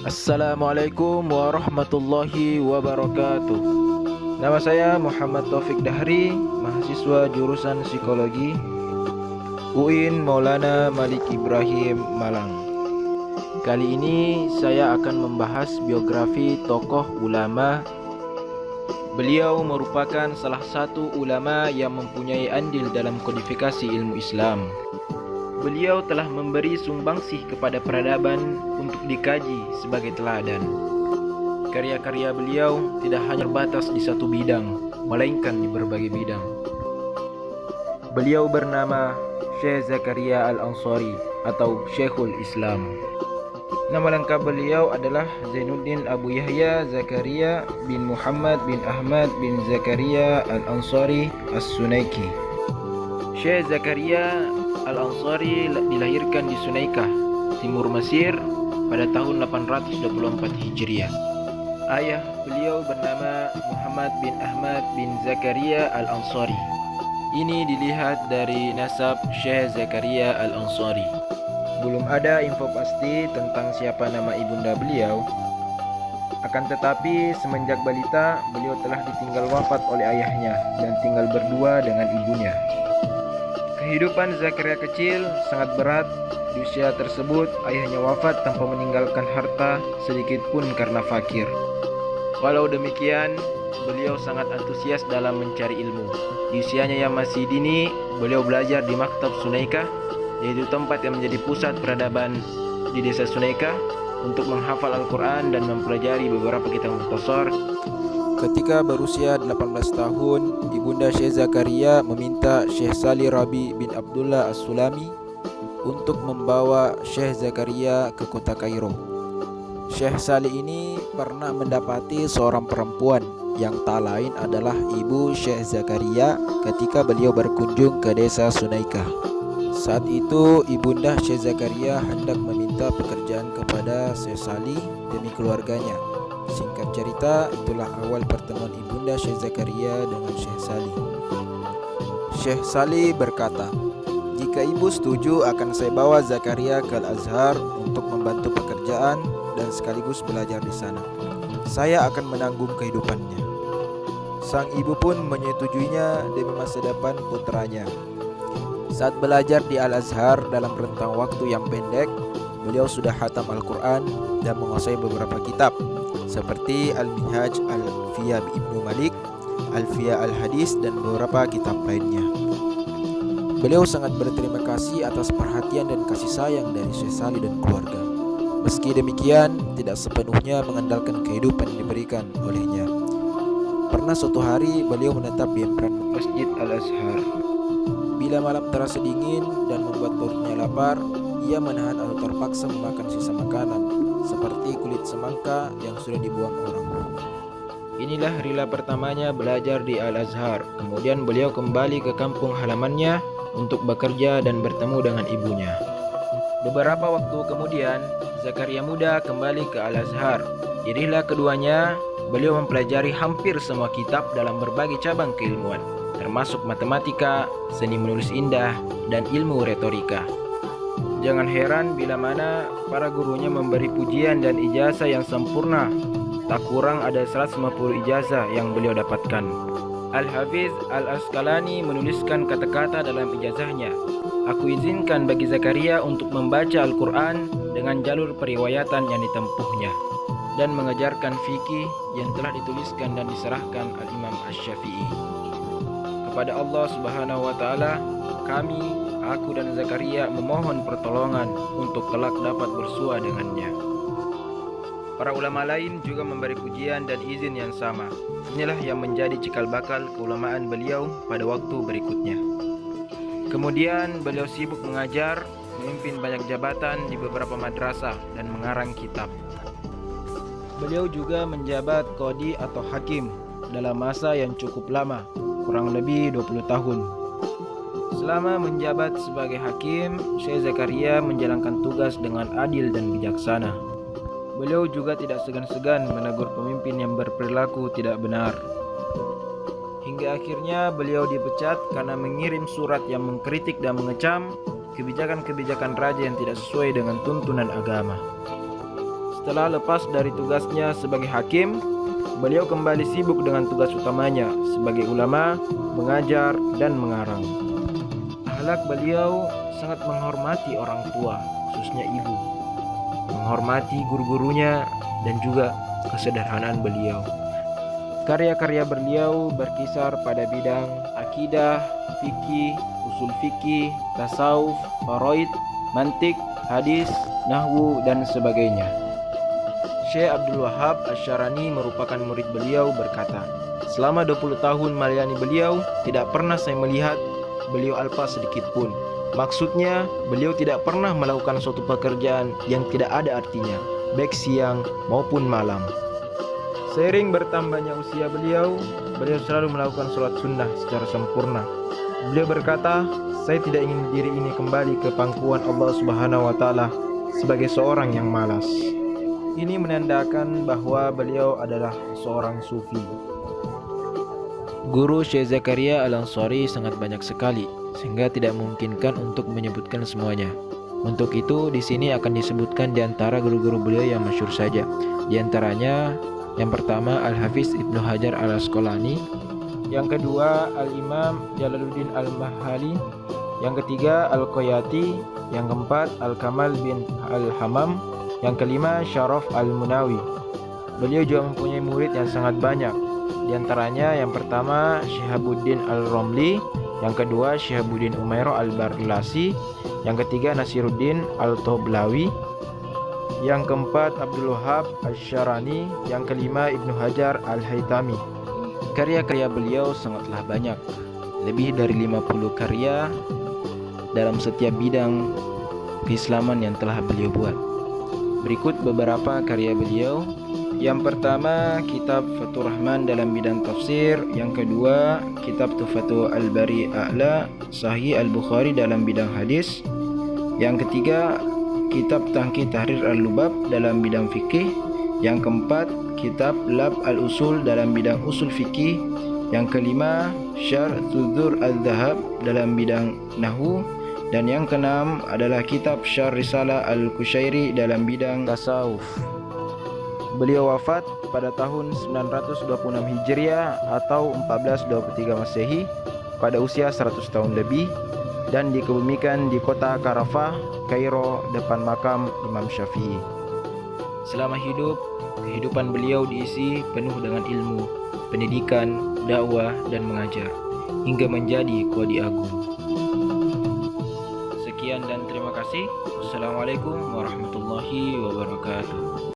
Assalamualaikum warahmatullahi wabarakatuh. Nama saya Muhammad Taufik Dahri, mahasiswa jurusan Psikologi UIN Maulana Malik Ibrahim Malang. Kali ini saya akan membahas biografi tokoh ulama. Beliau merupakan salah satu ulama yang mempunyai andil dalam kodifikasi ilmu Islam. Beliau telah memberi sumbangsih kepada peradaban untuk dikaji sebagai teladan. Karya-karya beliau tidak hanya terbatas di satu bidang, melainkan di berbagai bidang. Beliau bernama Syekh Zakaria Al-Ansari atau Syekhul Islam. Nama lengkap beliau adalah Zainuddin Abu Yahya Zakaria bin Muhammad bin Ahmad bin Zakaria Al-Ansari As-Sunaiki. Syekh Zakaria Al-Ansari dilahirkan di Sunaikah, Timur Mesir pada tahun 824 Hijriah. Ayah beliau bernama Muhammad bin Ahmad bin Zakaria Al-Ansari. Ini dilihat dari nasab Syekh Zakaria Al-Ansari. Belum ada info pasti tentang siapa nama ibunda beliau. Akan tetapi semenjak balita beliau telah ditinggal wafat oleh ayahnya dan tinggal berdua dengan ibunya. Kehidupan Zakaria kecil sangat berat. Di usia tersebut ayahnya wafat tanpa meninggalkan harta sedikit pun karena fakir. Walau demikian, beliau sangat antusias dalam mencari ilmu. Di usianya yang masih dini, beliau belajar di Maktab Sunaikah, yaitu tempat yang menjadi pusat peradaban di desa Sunaikah, untuk menghafal Al-Quran dan mempelajari beberapa kitab mukhtasar. Ketika berusia 18 tahun, ibunda Syekh Zakaria meminta Syekh Salih Rabi bin Abdullah As-Sulami untuk membawa Syekh Zakaria ke kota Kairo. Syekh Salih ini pernah mendapati seorang perempuan yang tak lain adalah ibu Syekh Zakaria ketika beliau berkunjung ke desa Sunaikah. Saat itu ibunda Syekh Zakaria hendak meminta pekerjaan kepada Syekh Salih demi keluarganya. Singkat cerita, itulah awal pertemuan ibunda Syekh Zakaria dengan Syekh Salih. Syekh Salih berkata, "Jika ibu setuju, akan saya bawa Zakaria ke Al-Azhar untuk membantu pekerjaan dan sekaligus belajar di sana. Saya akan menanggung kehidupannya." Sang ibu pun menyetujuinya demi masa depan putranya. Saat belajar di Al-Azhar dalam rentang waktu yang pendek, beliau sudah khatam Al-Quran dan menguasai beberapa kitab seperti Al-Minhaj Al-Fiyah Ibnu Malik, Al-Fiyah Al-Hadis, dan beberapa kitab lainnya. Beliau sangat berterima kasih atas perhatian dan kasih sayang dari Syekh Salih dan keluarga. Meski demikian, tidak sepenuhnya mengandalkan kehidupan yang diberikan olehnya. Pernah suatu hari beliau menetap di emperan Masjid Al-Azhar. Bila malam terasa dingin dan membuat perutnya lapar, ia menahan atau terpaksa memakan sisa makanan seperti kulit semangka yang sudah dibuang orang. Inilah rila pertamanya belajar di Al-Azhar. Kemudian beliau kembali ke kampung halamannya untuk bekerja dan bertemu dengan ibunya. Beberapa waktu kemudian, Zakaria muda kembali ke Al-Azhar. Di rihla keduanya, beliau mempelajari hampir semua kitab dalam berbagai cabang keilmuan, termasuk matematika, seni menulis indah, dan ilmu retorika. Jangan heran bila mana para gurunya memberi pujian dan ijazah yang sempurna. Tak kurang ada 150 ijazah yang beliau dapatkan. Al-Hafiz Al-Asqalani menuliskan kata-kata dalam ijazahnya, "Aku izinkan bagi Zakaria untuk membaca Al-Quran dengan jalur periwayatan yang ditempuhnya dan mengajarkan fikih yang telah dituliskan dan diserahkan Al-Imam Asy-Syafi'i. Kepada Allah Subhanahu wa Ta'ala, aku dan Zakaria memohon pertolongan untuk kelak dapat bersua dengannya." Para ulama lain juga memberi pujian dan izin yang sama. Inilah yang menjadi cikal bakal keulamaan beliau pada waktu berikutnya. Kemudian beliau sibuk mengajar, memimpin banyak jabatan di beberapa madrasah dan mengarang kitab. Beliau juga menjabat qadhi atau hakim dalam masa yang cukup lama, kurang lebih 20 tahun. Selama menjabat sebagai hakim, Syekh Zakaria menjalankan tugas dengan adil dan bijaksana. Beliau juga tidak segan-segan menegur pemimpin yang berperilaku tidak benar. Hingga akhirnya beliau dipecat karena mengirim surat yang mengkritik dan mengecam kebijakan-kebijakan raja yang tidak sesuai dengan tuntunan agama. Setelah lepas dari tugasnya sebagai hakim, beliau kembali sibuk dengan tugas utamanya sebagai ulama, mengajar dan mengarang. Akhlak beliau sangat menghormati orang tua, khususnya ibu, menghormati guru-gurunya dan juga kesederhanaan beliau. Karya-karya beliau berkisar pada bidang akidah, fikih, usul fikih, tasawuf, faraid, mantik, hadis, nahwu dan sebagainya. Syekh Abdul Wahab Asy-Syarani merupakan murid beliau berkata, "Selama 20 tahun melayani beliau, tidak pernah saya melihat beliau alpa sedikit pun. Maksudnya, beliau tidak pernah melakukan suatu pekerjaan yang tidak ada artinya, baik siang maupun malam." Seiring bertambahnya usia beliau selalu melakukan sholat sunnah secara sempurna. Beliau berkata, "Saya tidak ingin diri ini kembali ke pangkuan Allah Subhanahu wa Ta'ala sebagai seorang yang malas." Ini menandakan bahwa beliau adalah seorang sufi. Guru Syekh Zakaria Al-Ansari sangat banyak sekali, sehingga tidak memungkinkan untuk menyebutkan semuanya. Untuk itu, di sini akan disebutkan di antara guru-guru beliau yang masyhur saja. Di antaranya, yang pertama Al-Hafiz Ibnu Hajar Al-Asqalani, yang kedua Al-Imam Jalaluddin Al-Mahali, yang ketiga Al-Qayati, yang keempat Al-Kamal bin Al-Hamam, yang kelima Syaraf Al-Munawi. Beliau juga mempunyai murid yang sangat banyak. Di antaranya yang pertama Syihabuddin Al-Romli, yang kedua Syihabuddin Umairah Al-Barlasi, yang ketiga Nasiruddin Al-Toblawi, yang keempat Abdul Wahab Asy-Syarani, yang kelima Ibnu Hajar Al-Haytami. Karya-karya beliau sangatlah banyak, lebih dari 50 karya dalam setiap bidang keislaman yang telah beliau buat. Berikut beberapa karya beliau. Yang pertama, kitab Fathur Rahman dalam bidang tafsir. Yang kedua, kitab Tuhfatul Al-Bari A'la Sahih Al-Bukhari dalam bidang hadis. Yang ketiga, kitab Tangki Tahrir Al-Lubab dalam bidang fikih. Yang keempat, kitab Lab Al-Usul dalam bidang usul fikih. Yang kelima, Syarh Tudzur Al-Dhahab dalam bidang nahwu. Dan yang keenam adalah kitab Syarh Risalah Al-Kusyairi dalam bidang tasawuf. Beliau wafat pada tahun 926 Hijriah atau 1423 Masehi pada usia 100 tahun lebih, dan dikebumikan di kota Karafah, Kairo, depan makam Imam Syafi'i. Selama hidup, kehidupan beliau diisi penuh dengan ilmu, pendidikan, dakwah, dan mengajar, hingga menjadi qadhi agung. Sekian dan terima kasih. Wassalamualaikum warahmatullahi wabarakatuh.